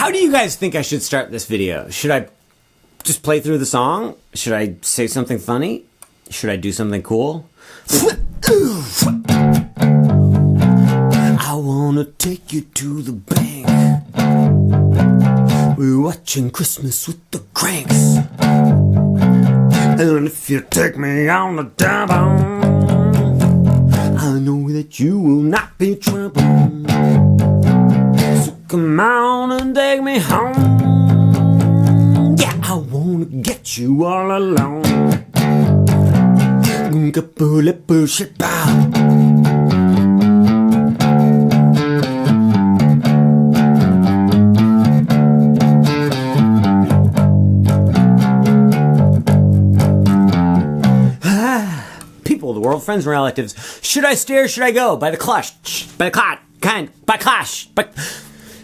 How do you guys think I should start this video? Should I just play through the song? Should I say something funny? Should I do something cool? I wanna take you to the bank. We're watching Christmas with the Cranks. And if you take me on the down, I know that you will not be trouble. So come on and take me home. Yeah, I wanna get you all alone. People of the world, friends and relatives, should I stay or should I go? By the Clash.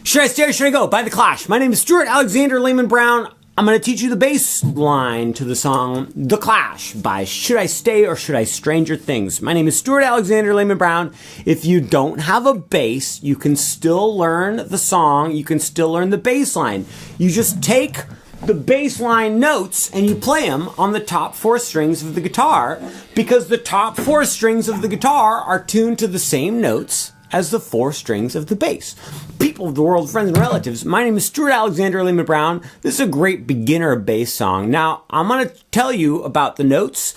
Should I stay or should I go? By the Clash. My name is Stuart Alexander Lehman-brown. I'm going to teach you the bass line to the song The Clash by Should I Stay or Should I Stranger Things. My name is Stuart Alexander Lehman-brown. If you don't have a bass, you can still learn the song. You can still learn the bass line. You just take the bass line notes and you play them on the top four strings of the guitar, because the top four strings of the guitar are tuned to the same notes as the four strings of the bass. People of the world, friends and relatives, my name is Stuart Alexander Lehman-brown. This is a great beginner bass song. Now, I'm going to tell you about the notes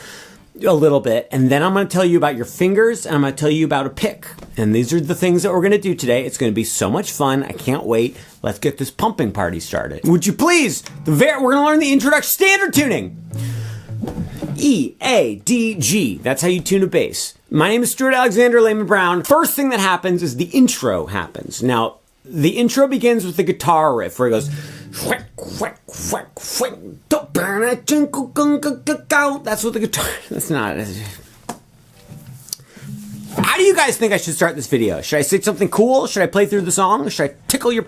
a little bit, and then I'm going to tell you about your fingers, and I'm going to tell you about a pick. And these are the things that we're going to do today. It's going to be so much fun. I can't wait. Let's get this pumping party started. Would you please? We're going to learn the introduction standard tuning. E, A, D, G. That's how you tune a bass. My name is Stuart Alexander Lehman-brown. First thing that happens is the intro happens. Now, the intro begins with the guitar riff where it goes, that's what the guitar, that's not. How do you guys think I should start this video? Should I say something cool? Should I play through the song? Should I tickle your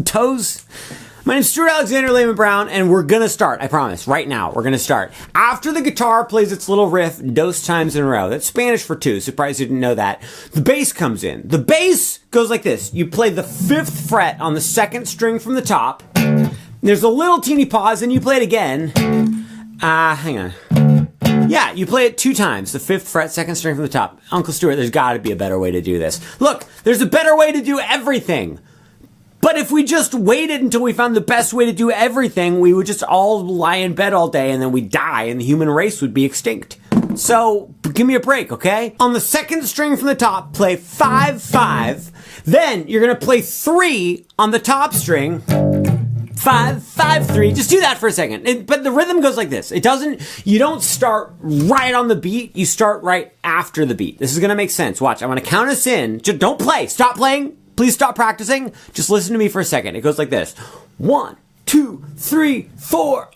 toes? My name's Stuart Alexander Lehman-brown, and we're gonna start, I promise, right now, we're gonna start. After the guitar plays its little riff dos times in a row, that's Spanish for two, surprised you didn't know that, the bass comes in. The bass goes like this. You play the 5th fret on the 2nd string from the top, there's a little teeny pause, and you play it again. Hang on. Yeah, you play it 2 times, the 5th fret, 2nd string from the top. Uncle Stuart, there's gotta be a better way to do this. Look, there's a better way to do everything. But if we just waited until we found the best way to do everything, we would just all lie in bed all day and then we'd die and the human race would be extinct. So, give me a break, okay? On the 2nd string from the top, play 5, 5. Then, you're gonna play 3 on the top string. 5, 5, 3. Just do that for a second. But the rhythm goes like this. You don't start right on the beat, you start right after the beat. This is gonna make sense. Watch, I'm gonna count us in. Just don't play. Stop playing. Please stop practicing. Just listen to me for a second. It goes like this. 1, 2, 3, 4.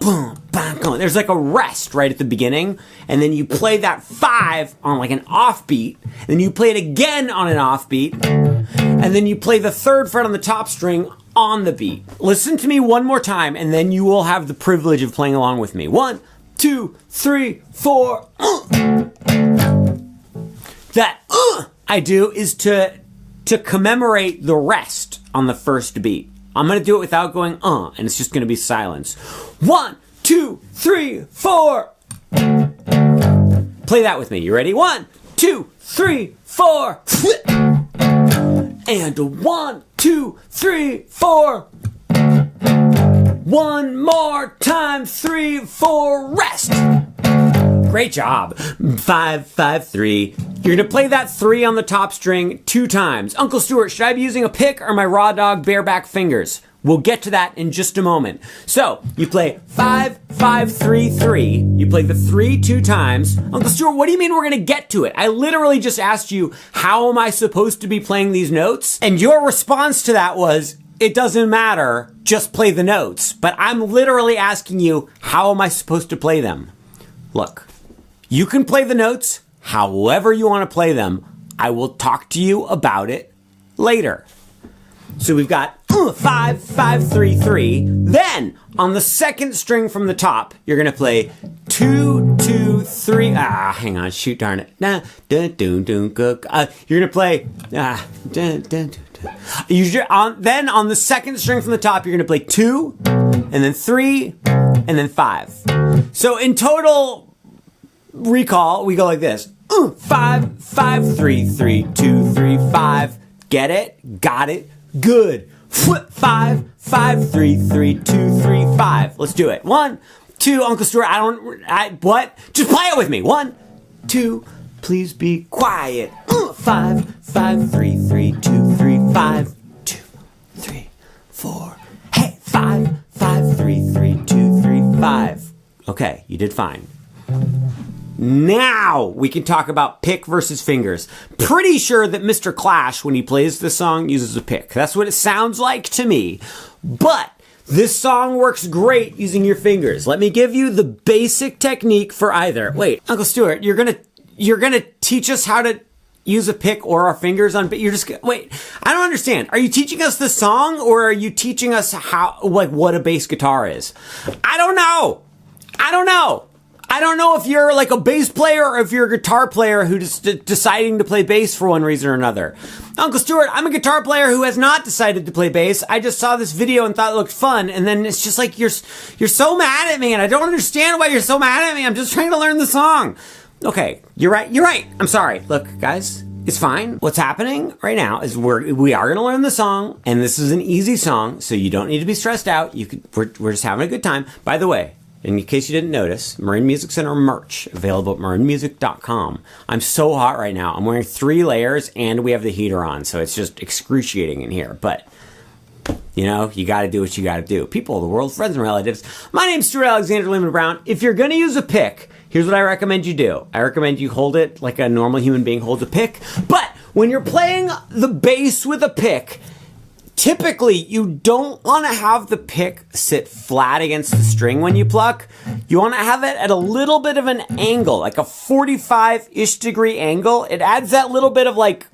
Boom, bam, going. There's like a rest right at the beginning, and then you play that 5 on like an offbeat, and then you play it again on an offbeat, and then you play the 3rd fret on the top string on the beat. Listen to me one more time, and then you will have the privilege of playing along with me. 1, 2, 3, 4. That I do is to commemorate the rest on the first beat. I'm going to do it without going and it's just going to be silence. 1, 2, 3, 4. Play that with me. You ready? 1, 2, 3, 4. And 1, 2, 3, 4. One more time. 3, 4. Rest. Great job. 5, 5, 3. You're gonna play that 3 on the top string 2 times. Uncle Stuart, should I be using a pick or my raw dog bareback fingers? We'll get to that in just a moment. So, you play 5, 5, 3, 3. You play the 3 2 times. Uncle Stuart, what do you mean we're gonna get to it? I literally just asked you, how am I supposed to be playing these notes? And your response to that was, it doesn't matter, just play the notes. But I'm literally asking you, how am I supposed to play them? Look, you can play the notes however you want to play them. I will talk to you about it later. So we've got 5, 5, 3, 3. Then on the 2nd string from the top, you're gonna play 2, 2, 3. Hang on, shoot darn it. You're gonna play Then on the second string from the top, you're going to play 2, and then 3, and then 5. So in total recall, we go like this. 5, 5, 3, 3, 2, 3, 5. Get it? Got it? Good. 5, 5, 3, 3, 2, 3, 5. Let's do it. 1, 2, Uncle Stuart, what? Just play it with me. 1, 2, please be quiet. 5, 5, 3, 3, 2, 3, 5. 2, 3, 4. Hey, 5, 5, 3, 3, 2, 3, 5. Okay, you did fine. Now we can talk about pick versus fingers. Pretty sure that Mr. Clash, when he plays this song, uses a pick. That's what it sounds like to me. But this song works great using your fingers. Let me give you the basic technique for either. Wait, Uncle Stuart, you're gonna teach us how to use a pick or our fingers on, but wait, I don't understand. Are you teaching us the song, or are you teaching us what a bass guitar is? I don't know. I don't know if you're like a bass player or if you're a guitar player who's deciding to play bass for one reason or another. Uncle Stuart, I'm a guitar player who has not decided to play bass. I just saw this video and thought it looked fun, and then it's just like you're so mad at me, and I don't understand why you're so mad at me. I'm just trying to learn the song. Okay, you're right. I'm sorry. Look, guys, it's fine. What's happening right now is we are going to learn the song, and this is an easy song, so you don't need to be stressed out. We're just having a good time. By the way, in case you didn't notice, Marin Music Center merch available at marinmusic.com. I'm so hot right now. I'm wearing 3 layers, and we have the heater on, so it's just excruciating in here. But you know, you got to do what you got to do. People of the world, friends and relatives. My name's Stuart Alexander Lehman-brown. If you're going to use a pick, here's what I recommend you do. I recommend you hold it like a normal human being holds a pick. But when you're playing the bass with a pick, typically you don't want to have the pick sit flat against the string when you pluck. You want to have it at a little bit of an angle, like a 45-ish degree angle. It adds that little bit of like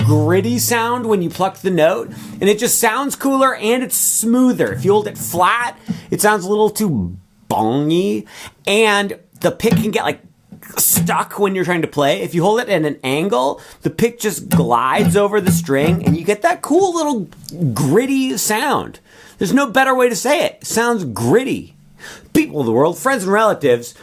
gritty sound when you pluck the note, and it just sounds cooler and it's smoother. If you hold it flat, it sounds a little too bongy, and the pick can get like stuck when you're trying to play. If you hold it at an angle, the pick just glides over the string and you get that cool little gritty sound. There's no better way to say it. It sounds gritty. People of the world, friends and relatives,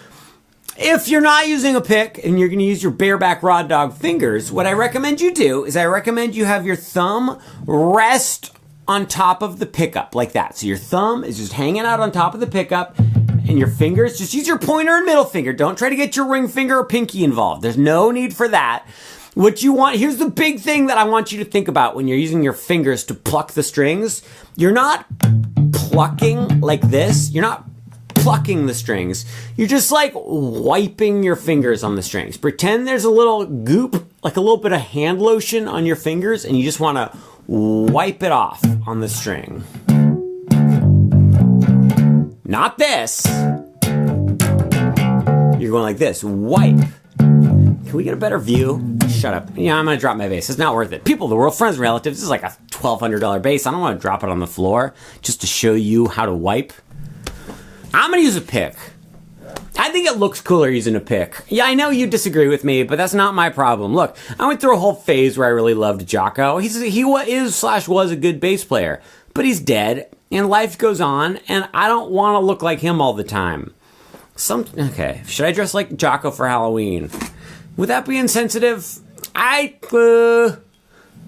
if you're not using a pick and you're going to use your bareback raw dog fingers, what I recommend you do is I recommend you have your thumb rest on top of the pickup like that. So your thumb is just hanging out on top of the pickup, and your fingers, just use your pointer and middle finger. Don't try to get your ring finger or pinky involved. There's no need for that. What you want, here's the big thing that I want you to think about when you're using your fingers to pluck the strings. You're not plucking like this. You're not plucking the strings. You're just like wiping your fingers on the strings. Pretend there's a little goop, like a little bit of hand lotion on your fingers, and you just want to wipe it off on the string. Not this. You're going like this. Wipe. Can we get a better view? Shut up. Yeah, I'm going to drop my bass. It's not worth it. People of the world, friends and relatives, this is like a $1,200 bass. I don't want to drop it on the floor just to show you how to wipe. I'm going to use a pick. I think it looks cooler using a pick. Yeah, I know you disagree with me, but that's not my problem. Look, I went through a whole phase where I really loved Jocko. He was a good bass player, but he's dead, and life goes on, and I don't want to look like him all the time. Okay, should I dress like Jocko for Halloween? Would that be insensitive?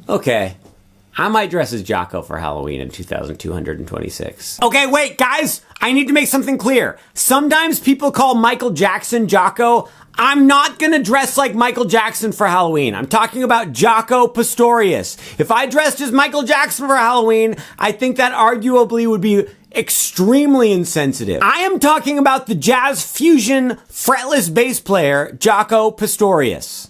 Okay. I might dress as Jocko for Halloween in 2226. Okay, wait, guys! I need to make something clear. Sometimes people call Michael Jackson Jocko. I'm not gonna dress like Michael Jackson for Halloween. I'm talking about Jaco Pastorius. If I dressed as Michael Jackson for Halloween, I think that arguably would be extremely insensitive. I am talking about the jazz fusion fretless bass player, Jaco Pastorius.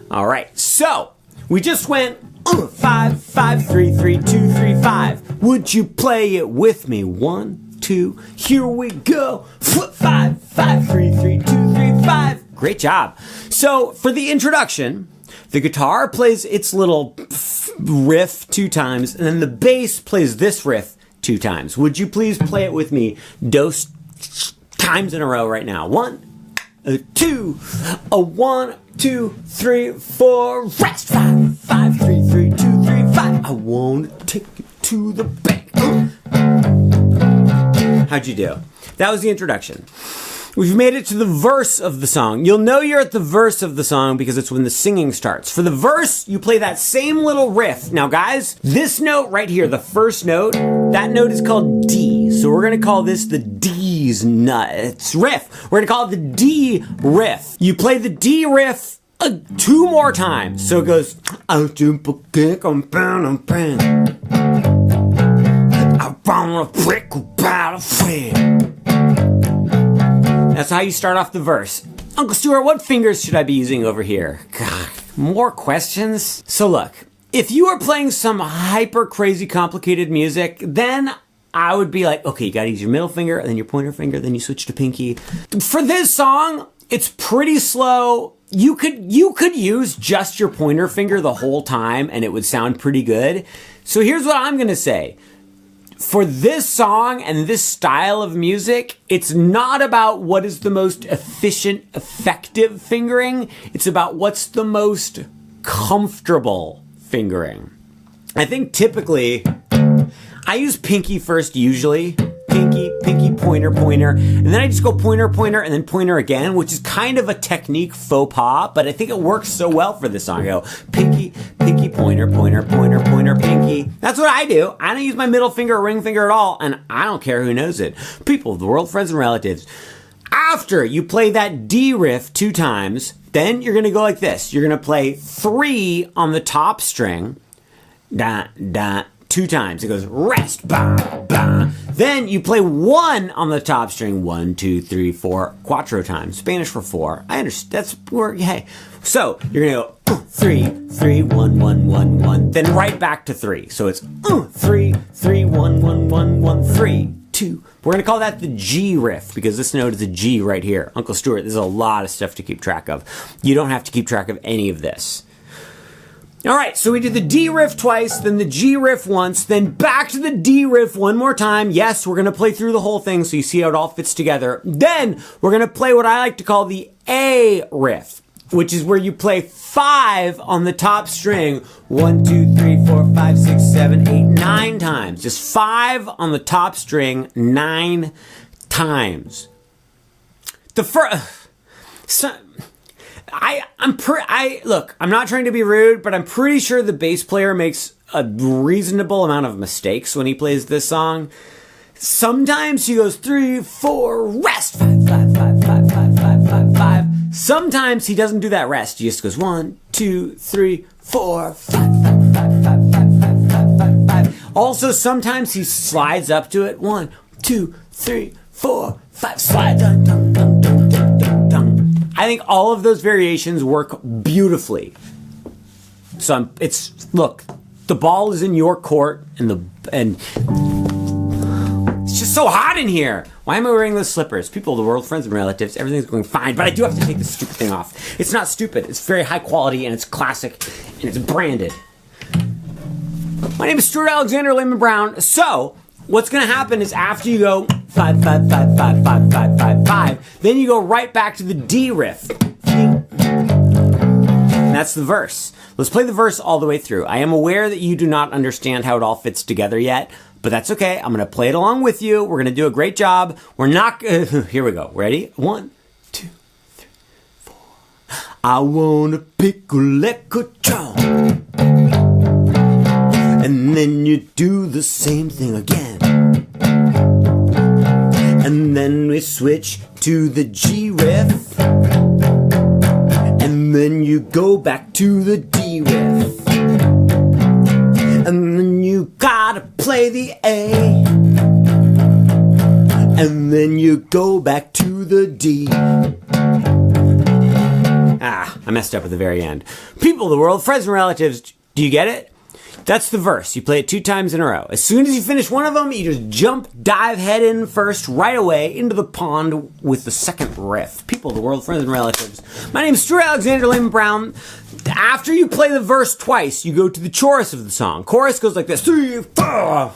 All right, so we just went 5, 5, 3, 3, 2, 3, 5. Would you play it with me? 1, 2, here we go. 5, 5, 3, 3, 2, 3, 5. Great job. So for the introduction, the guitar plays its little riff 2 times, and then the bass plays this riff 2 times. Would you please play it with me those times in a row right now? 1, 2, 1, 2, 3, 4, rest. 5, 5, 3, 3, 2, 3, 5. I wanna take you to the bank. How'd you do? That was the introduction. We've made it to the verse of the song. You'll know you're at the verse of the song because it's when the singing starts. For the verse, you play that same little riff. Now guys, this note right here, the first note, that note is called D. So we're gonna call this the D's nuts riff. We're gonna call it the D riff. You play the D riff 2 more times. So it goes, I wanna break about a friend. That's how you start off the verse. Uncle Stuart, what fingers should I be using over here? God, more questions? So look, if you are playing some hyper crazy complicated music, then I would be like, okay, you gotta use your middle finger, and then your pointer finger, then you switch to pinky. For this song, it's pretty slow. You could use just your pointer finger the whole time and it would sound pretty good. So here's what I'm gonna say. For this song and this style of music, it's not about what is the most efficient, effective fingering. It's about what's the most comfortable fingering. I think typically, I use pinky first usually. Pinky, pointer, pointer. And then I just go pointer, pointer, and then pointer again, which is kind of a technique faux pas, but I think it works so well for this song. I go pinky, pointer, pointer, pointer, pointer, pinky. That's what I do. I don't use my middle finger or ring finger at all, and I don't care who knows it. People of the world, friends and relatives. After you play that D riff 2 times, then you're gonna go like this. You're gonna play 3 on the top string, da, da, 2 times. It goes rest, ba, ba. Then you play 1 on the top string, 1, 2, 3, 4, quattro times. Spanish for 4. I understand. That's where, hey. So you're gonna go 3, 3, 1, 1, 1, 1. Then right back to 3. So it's 3, 3, 1, 1, 1, 1, 3, 2. We're gonna call that the G riff because this note is a G right here. Uncle Stuart, there's a lot of stuff to keep track of. You don't have to keep track of any of this. All right, so we did the D riff twice, then the G riff once, then back to the D riff 1 more time. Yes, we're gonna play through the whole thing so you see how it all fits together. Then we're gonna play what I like to call the A riff, which is where you play 5 on the top string. 1, 2, 3, 4, 5, 6, 7, 8, 9 times. Just 5 on the top string 9 times. The first... Look, I'm not trying to be rude, but I'm pretty sure the bass player makes a reasonable amount of mistakes when he plays this song. Sometimes he goes 3, 4, rest, 5, 5, 5, 5, 5, 5, 5, 5. Sometimes he doesn't do that rest. He just goes 1, 2, 3, 4, 5, 5, 5, 5, 5, 5, 5, 5, 5. Also, sometimes he slides up to it. 1, 2, 3, 4, 5, slide, dun, dun, dun, dun, dun, dun, dun. I think all of those variations work beautifully. So look, the ball is in your court, and it's just so hot in here. Why am I wearing those slippers? People of the world, friends and relatives, everything's going fine, but I do have to take this stupid thing off. It's not stupid. It's very high quality, and it's classic, and it's branded. My name is Stuart Alexander Lehman-brown. So what's going to happen is after you go 5, 5, 5, 5, 5, 5, 5, 5, then you go right back to the D riff. And that's the verse. Let's play the verse all the way through. I am aware that you do not understand how it all fits together yet, but that's okay. I'm going to play it along with you. We're going to do a great job. We're not... here we go. Ready? 1, 2, 3, 4. I want a pickle-lecco-chon. And then you do the same thing again. And then we switch to the G riff. And then you go back to the D riff. And then you gotta play the A. And then you go back to the D. I messed up at the very end. People of the world, friends and relatives, do you get it? That's the verse. You play it 2 times in a row. As soon as you finish one of them, you just jump, dive head in first, right away into the pond with the second riff. People of the world, friends and relatives. My name is Stuart Alexander Lehman-brown. After you play the verse twice, you go to the chorus of the song. Chorus goes like this. 3, 4.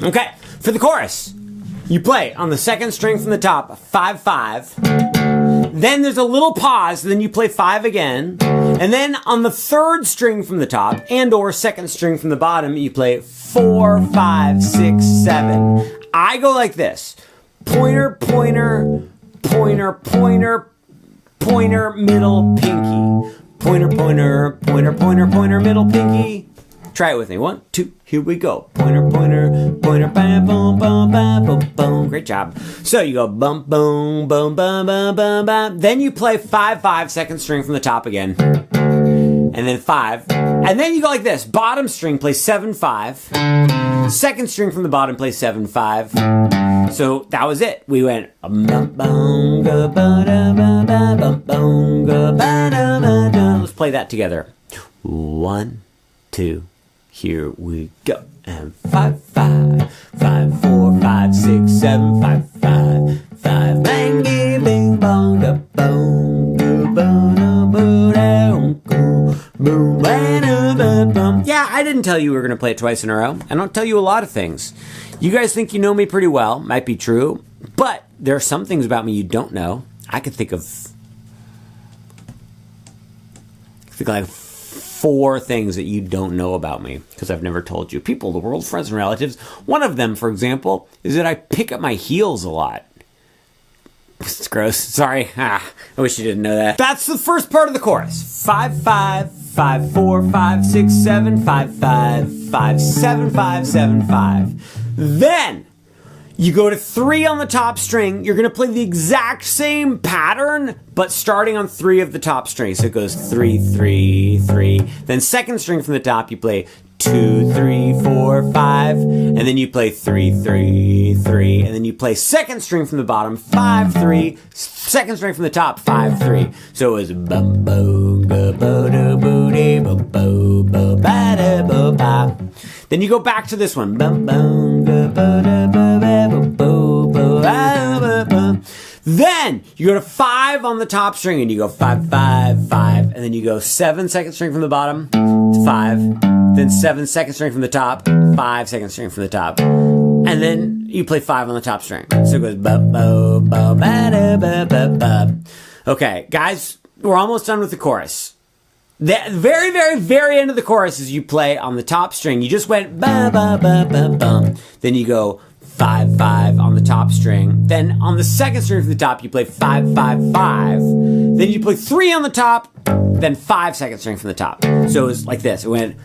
Okay, for the chorus, you play on the second string from the top, 5, 5. Then there's a little pause, then you play 5 again. And then on the third string from the top and or second string from the bottom, you play 4, 5, 6, 7. I go like this. Pointer, pointer, pointer, pointer, pointer, middle, pinky. Pointer, pointer, pointer, pointer, pointer, middle, pinky. Try it with me. 1, 2, here we go. Pointer, pointer, pointer, bam, boom, boom, bam, boom, boom. Great job. So you go bum, boom, boom, bum, bum, bum, bum. Then you play 5, 5, second string from the top again. And then 5. And then you go like this. Bottom string plays 7, 5. Second string from the bottom plays 7, 5. So that was it. We went let's play that together. 1, 2, here we go. And 5, 5, 5, 4, 5, 6, 7, 5, 5, 5. Bang, bing, bong, da, boom, da, boom, boom, boom, boom. Yeah, I didn't tell you we were going to play it twice in a row. I don't tell you a lot of things. You guys think you know me pretty well. Might be true. But there are some things about me you don't know. I could think of like 4 things that you don't know about me because I've never told you. People, the world, friends, and relatives. One of them, for example, is that I pick up my heels a lot. It's gross. Sorry. I wish you didn't know that. That's the first part of the chorus. 5, 5, 5, 4, 5, 6, 7, 5, 5, 5, 7, 5, 7, 5. Then you go to 3 on the top string. You're going to play the exact same pattern, but starting on 3 of the top strings. So it goes 3, 3, 3. Then second string from the top, you play 2, 3, 4, 5. And then you play 3, 3, 3. And then you play second string from the bottom, 5, 3. Second string from the top, 5, 3. So it was bum, boom, go, bo, do, boo, dee, bo, bo, bo, ba, da, bo, ba. Then you go back to this one. Bum, bum, go, bo, da, bo, ba, bo, bo, bo, ba, ba, ba. Then you go to 5 on the top string and you go 5, 5, 5. And then you go 7 second string from the bottom to 5. Then 7 second string from the top, 5 second string from the top. And then you play 5 on the top string. So it goes ba, bo, bo, ba, da, ba, ba, ba. Okay, guys, we're almost done with the chorus. The very, very, very end of the chorus is you play on the top string. You just went ba, ba, ba, ba, bum. Then you go 5, 5 on the top string. Then on the second string from the top, you play 5, 5, 5. Then you play 3 on the top, then 5 second string from the top. So it was like this. It went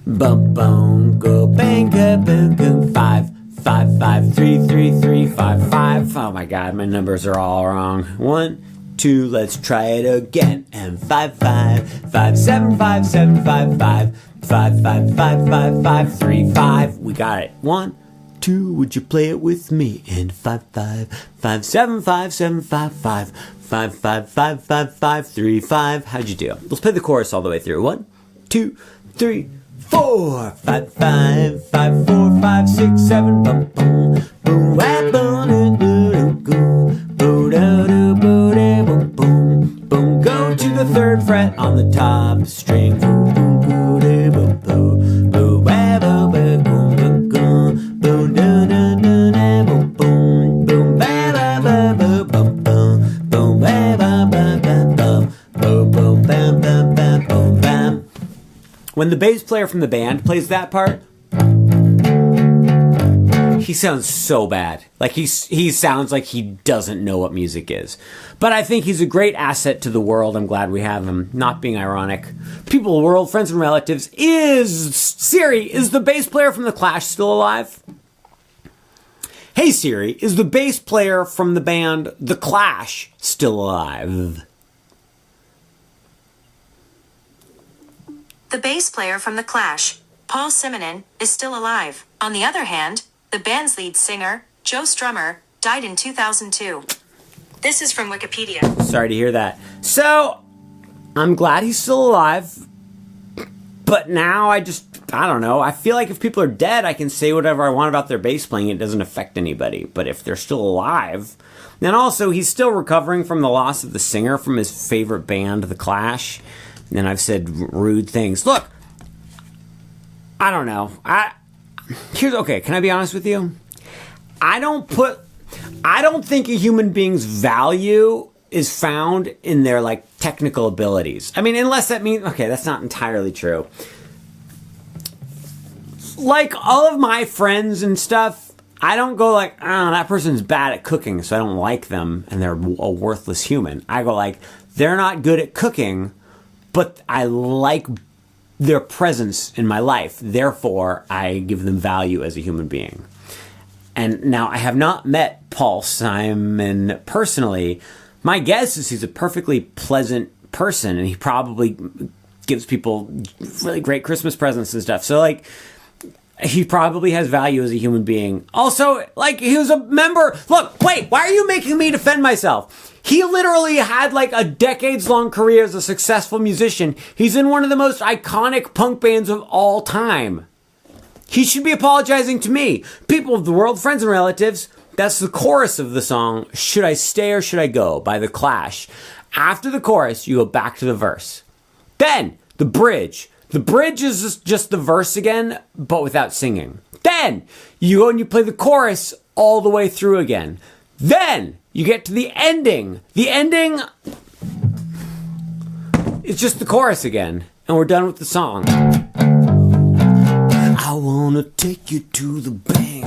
bum, bum, go, bang, go, boom, boom, 5, 5, 5, 3, 3, 3, 5, 5. Oh my God, my numbers are all wrong. 1, 2, let's try it again. And 5, 5, 5, 7, 5, 7, 5, 5, 5, 5, 5, 5, 5, 3, 5. We got it. 1, 2, would you play it with me? And 5, 5, 5, 7, 5, 7, 5, 5, 5, 5, 5, 5, 5, 3, 5. How'd you do? Let's play the chorus all the way through. 1, 2, 3, 4, 5, 5, 5, 4, 5, 6, 7, boom, boom, boom, boom, boom, boom, boom, boom, boom, boom. Go to the 3rd fret on the top string. Boom, boom, boom, boom, boom, boom, boom, boom, boom, boom, boom, boom, boom, boom, boom. When the bass player from the band plays that part, he sounds so bad. Like he sounds like he doesn't know what music is. But I think he's a great asset to the world. I'm glad we have him. Not being ironic. People, world, friends, and relatives. Siri, is the bass player from The Clash still alive? Hey Siri, is the bass player from the band The Clash still alive? The bass player from The Clash, Paul Simonon, is still alive. On the other hand, the band's lead singer, Joe Strummer, died in 2002. This is from Wikipedia. Sorry to hear that. So, I'm glad he's still alive. But now I don't know. I feel like if people are dead, I can say whatever I want about their bass playing. It doesn't affect anybody. But if they're still alive... And also, he's still recovering from the loss of the singer from his favorite band, The Clash. And I've said rude things. Look, I don't know. okay, can I be honest with you? I don't think a human being's value is found in their like technical abilities. I mean, unless that means, okay, that's not entirely true. Like all of my friends and stuff, I don't go like, oh, that person's bad at cooking, so I don't like them and they're a worthless human. I go like, they're not good at cooking, but I like their presence in my life. Therefore, I give them value as a human being. And now I have not met Paul Simon personally. My guess is he's a perfectly pleasant person and he probably gives people really great Christmas presents and stuff. So like, he probably has value as a human being. Also, like, he was a member. Look, wait, why are you making me defend myself? He literally had like a decades-long career as a successful musician. He's in one of the most iconic punk bands of all time. He should be apologizing to me. People of the world, friends and relatives, that's the chorus of the song, Should I Stay or Should I Go by The Clash. After the chorus, you go back to the verse. Then, the bridge. The bridge is just the verse again, but without singing. Then, you go and you play the chorus all the way through again. Then, you get to the ending. The ending is just the chorus again, and we're done with the song. I wanna take you to the bank.